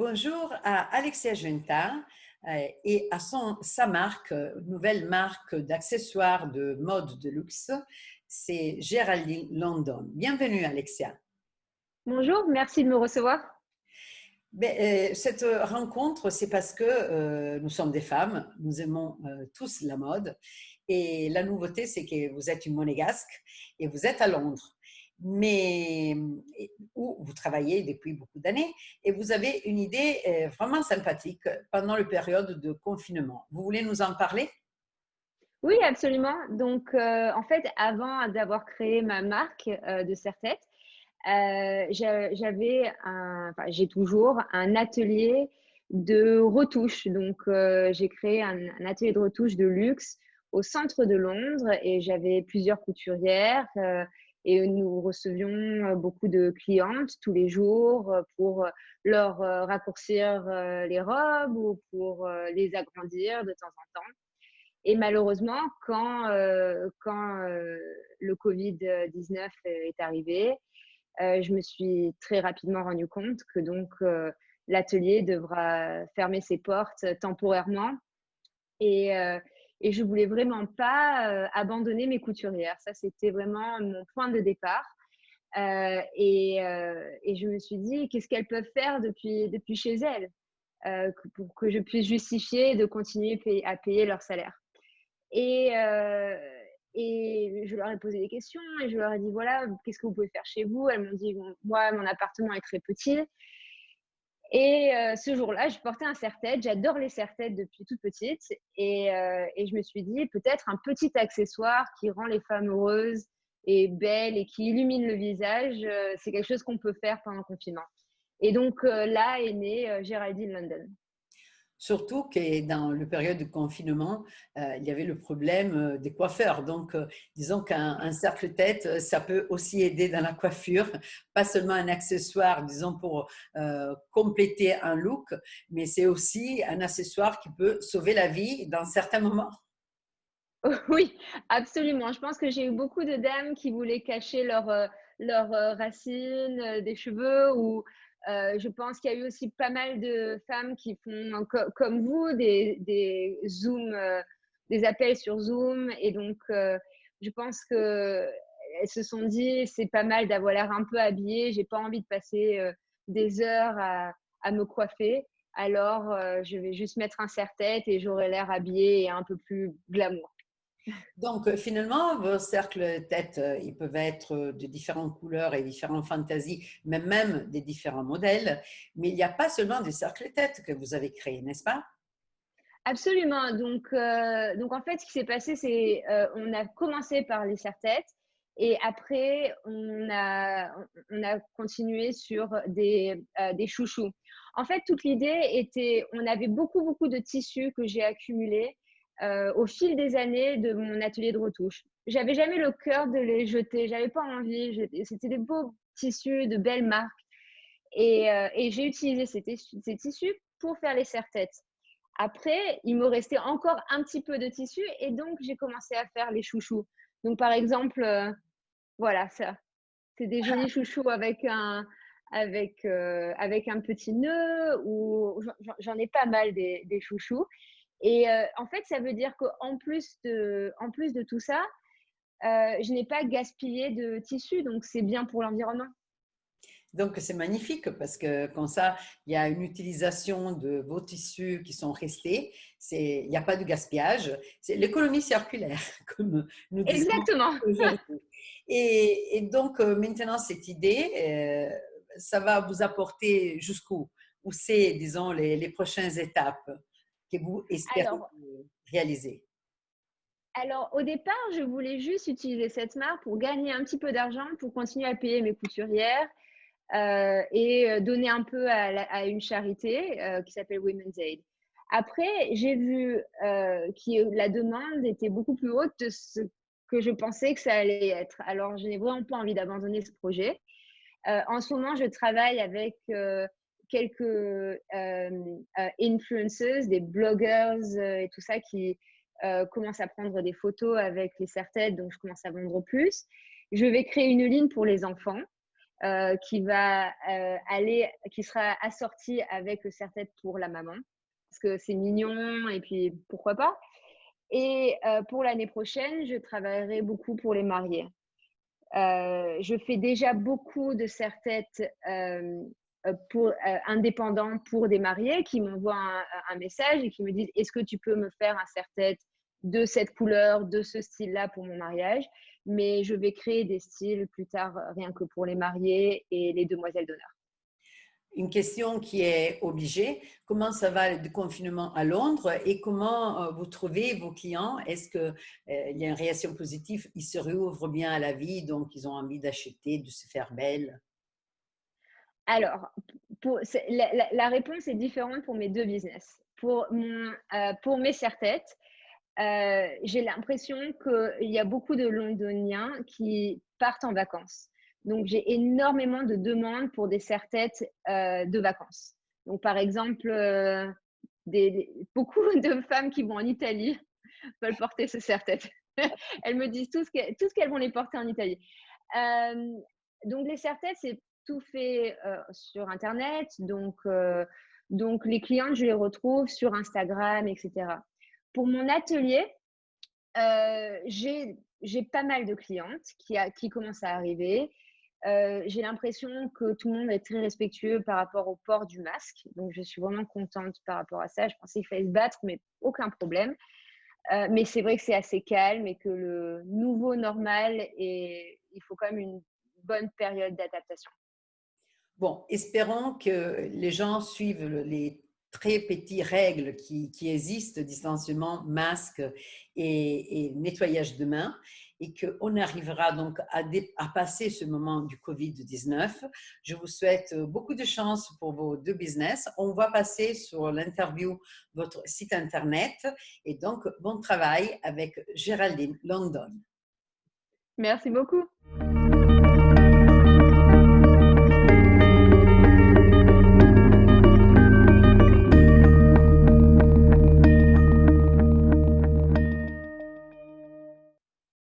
Bonjour à Alexia Genta et à sa marque, nouvelle marque d'accessoires de mode de luxe, c'est Géraldine London. Bienvenue Alexia. Bonjour, merci de me recevoir. Cette rencontre, c'est parce que nous sommes des femmes, nous aimons tous la mode et la nouveauté, c'est que vous êtes une monégasque et vous êtes à Londres, mais où vous travaillez depuis beaucoup d'années et vous avez une idée vraiment sympathique pendant la période de confinement. Vous voulez nous en parler? Oui, absolument. Donc, en fait, avant d'avoir créé ma marque de serre-tête, j'ai toujours un atelier de retouche. Donc, j'ai créé un atelier de retouche de luxe au centre de Londres et j'avais plusieurs couturières et nous recevions beaucoup de clientes tous les jours pour leur raccourcir les robes ou pour les agrandir de temps en temps. Et malheureusement, quand le Covid-19 est arrivé, je me suis très rapidement rendu compte que l'atelier devra fermer ses portes temporairement et heu et je voulais vraiment pas, abandonner mes couturières. Ça, c'était vraiment mon point de départ, et je me suis dit: «Qu'est-ce qu'elles peuvent faire depuis chez elles?» Pour que je puisse justifier de continuer à payer leur salaire. Et, je leur ai posé des questions et je leur ai dit: «Voilà, qu'est-ce que vous pouvez faire chez vous?» Elles m'ont dit: «Bon, moi, mon appartement est très petit». Et ce jour-là, je portais un serre-tête. J'adore les serre-têtes depuis toute petite et je me suis dit: «Peut-être un petit accessoire qui rend les femmes heureuses et belles et qui illumine le visage, c'est quelque chose qu'on peut faire pendant le confinement». Et donc là est née, Géraldine London. Surtout que dans le période de confinement, il y avait le problème des coiffeurs. Donc, disons qu'un cercle-tête, ça peut aussi aider dans la coiffure, pas seulement un accessoire, disons, pour compléter un look, mais c'est aussi un accessoire qui peut sauver la vie dans certains moments. Oui, absolument. Je pense que j'ai eu beaucoup de dames qui voulaient cacher leurs racines, des cheveux ou je pense qu'il y a eu aussi pas mal de femmes qui font comme vous des appels sur Zoom et donc je pense qu'elles se sont dit: «C'est pas mal d'avoir l'air un peu habillée, j'ai pas envie de passer, des heures à me coiffer, alors je vais juste mettre un serre-tête et j'aurai l'air habillée et un peu plus glamour». Donc, finalement, vos cercles tête, ils peuvent être de différentes couleurs et différentes fantasies, mais même des différents modèles. Mais il n'y a pas seulement des cercles tête que vous avez créés, n'est-ce pas? Absolument. Donc en fait, ce qui s'est passé, c'est, on a commencé par les serre-têtes et après on a continué sur des chouchous. En fait, toute l'idée était on avait beaucoup, beaucoup de tissus que j'ai accumulés, au fil des années de mon atelier de retouche. J'avais jamais le cœur de les jeter, j'avais pas envie, c'était des beaux tissus de belles marques et j'ai utilisé ces tissus pour faire les serre-têtes. Après, il me restait encore un petit peu de tissu et donc j'ai commencé à faire les chouchous. Donc par exemple, voilà ça, c'est des jolis chouchous avec un petit nœud ou j'en ai pas mal des chouchous et en fait, ça veut dire qu'en plus de tout ça, je n'ai pas gaspillé de tissu donc c'est bien pour l'environnement. Donc, c'est magnifique parce que comme ça, il y a une utilisation de vos tissus qui sont restés. Il n'y a pas de gaspillage. C'est l'économie circulaire, comme nous disons Exactement. aujourd'hui. Et donc, maintenant, cette idée, ça va vous apporter jusqu'où? Où c'est, disons, les prochaines étapes que vous espérez Alors réaliser? Alors, au départ, je voulais juste utiliser cette marque pour gagner un petit peu d'argent pour continuer à payer mes couturières, et donner un peu à une charité, qui s'appelle Women's Aid. Après, j'ai vu, que la demande était beaucoup plus haute de ce que je pensais que ça allait être. Alors, je n'ai vraiment pas envie d'abandonner ce projet. En ce moment, je travaille avec, quelques, influenceuses, des blogueurs, et tout ça qui, commencent à prendre des photos avec les serre-têtes, donc je commence à vendre plus. Je vais créer une ligne pour les enfants, qui sera assorti avec le serre-tête pour la maman, parce que c'est mignon et puis pourquoi pas. Et pour l'année prochaine, je travaillerai beaucoup pour les mariés. Je fais déjà beaucoup de serre-têtes indépendants pour des mariés qui m'envoient un message et qui me disent: «Est-ce que tu peux me faire un serre-tête de cette couleur, de ce style-là pour mon mariage?» Mais je vais créer des styles plus tard, rien que pour les mariés et les demoiselles d'honneur. Une question qui est obligée, comment ça va le confinement à Londres et comment vous trouvez vos clients? Est-ce qu'il y a une réaction positive? Ils se réouvrent bien à la vie, donc ils ont envie d'acheter, de se faire belle. Alors, la réponse est différente pour mes 2 business. Pour mes serre-têtes, j'ai l'impression qu'il y a beaucoup de Londoniens qui partent en vacances. Donc, j'ai énormément de demandes pour des serre-têtes de vacances. Donc, par exemple, beaucoup de femmes qui vont en Italie veulent porter ce serre-tête. Elles me disent tout ce qu'elles vont les porter en Italie. Euh, donc, les serre-têtes, c'est tout fait sur Internet. Donc, les clientes, je les retrouve sur Instagram, etc. Pour mon atelier, j'ai pas mal de clientes qui commencent à arriver. J'ai l'impression que tout le monde est très respectueux par rapport au port du masque. Donc, je suis vraiment contente par rapport à ça. Je pensais qu'il fallait se battre, mais aucun problème. Mais c'est vrai que c'est assez calme et que le nouveau normal il faut quand même une bonne période d'adaptation. Bon, espérons que les gens suivent les très petites règles qui existent, distanciement, masque et nettoyage de mains, et qu'on arrivera donc à passer ce moment du Covid-19. Je vous souhaite beaucoup de chance pour vos 2 business. On va passer sur l'interview votre site internet et donc bon travail avec Géraldine London. Merci beaucoup.